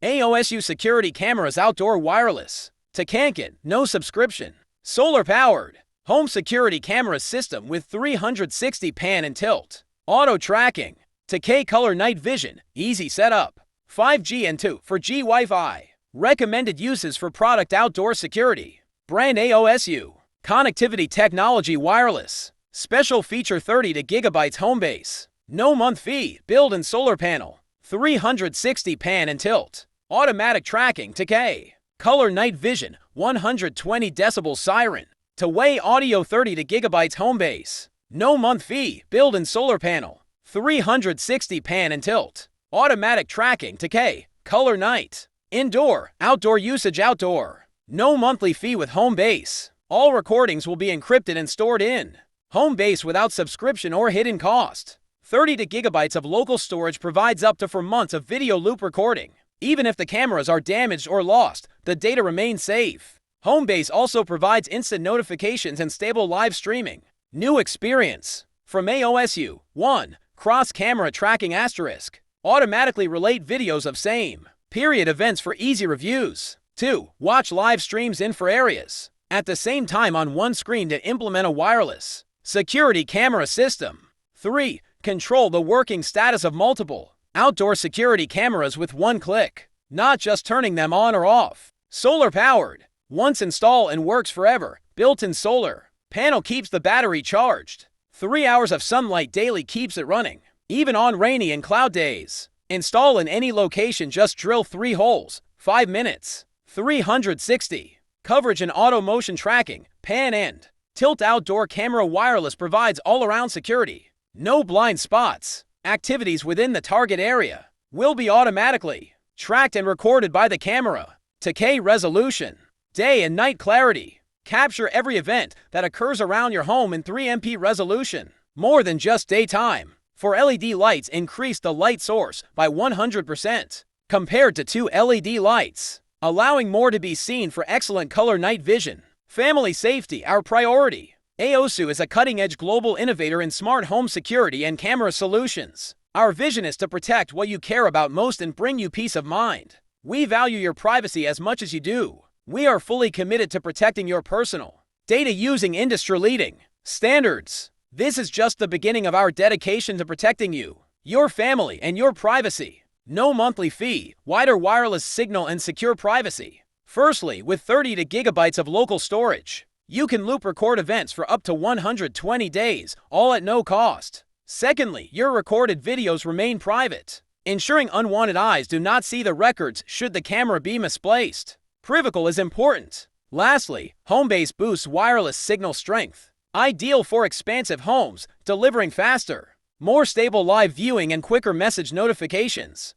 AOSU security cameras outdoor wireless. Takankan, no subscription. Solar-powered. Home security camera system with 360 pan and tilt. Auto tracking. Takay color night vision. Easy setup. 5G and 2 for Wi-Fi. Recommended uses for product outdoor security. Brand AOSU. Connectivity technology wireless. Special feature 32 GB home base. No month fee. Build and solar panel. 360 pan and tilt. Automatic tracking Takay. Color night vision. 120 decibel siren. Taway audio 32 GB home base. No month fee. Build and solar panel. 360 pan and tilt. Automatic tracking Takay. Color night. Indoor, outdoor usage outdoor. No monthly fee with home base. All recordings will be encrypted and stored in home base without subscription or hidden cost. 32 GB of local storage provides up to 4 months of video loop recording. Even if the cameras are damaged or lost, the data remains safe. Homebase also provides instant notifications and stable live streaming. New experience. From AOSU. 1. Cross-camera tracking asterisk. Automatically relate videos of same period events for easy reviews. 2. Watch live streams in for areas at the same time on one screen to implement a wireless security camera system. 3. Control the working status of multiple outdoor security cameras with one click, not just turning them on or off. Solar-powered. Once installed and works forever. Built-in solar panel keeps the battery charged. 3 hours of sunlight daily keeps it running, even on rainy and cloud days. Install in any location, just drill 3 holes, 5 minutes. 360. Coverage and auto motion tracking, pan and tilt outdoor camera wireless provides all-around security. No blind spots. Activities within the target area will be automatically tracked and recorded by the camera. Takay resolution. Day and night clarity. Capture every event that occurs around your home in 3MP resolution. More than just daytime. For LED lights, increase the light source by 100% compared to 2 LED lights, allowing more to be seen for excellent color night vision. Family safety, our priority. AOSU is a cutting-edge global innovator in smart home security and camera solutions. Our vision is to protect what you care about most and bring you peace of mind. We value your privacy as much as you do. We are fully committed to protecting your personal data using industry-leading standards. This is just the beginning of our dedication to protecting you, your family, and your privacy. No monthly fee, wider wireless signal, and secure privacy. Firstly, with 32 GB of local storage, you can loop record events for up to 120 days, all at no cost. Secondly, your recorded videos remain private, ensuring unwanted eyes do not see the records should the camera be misplaced. Privacy is important. Lastly, Homebase boosts wireless signal strength, ideal for expansive homes, delivering faster, more stable live viewing and quicker message notifications.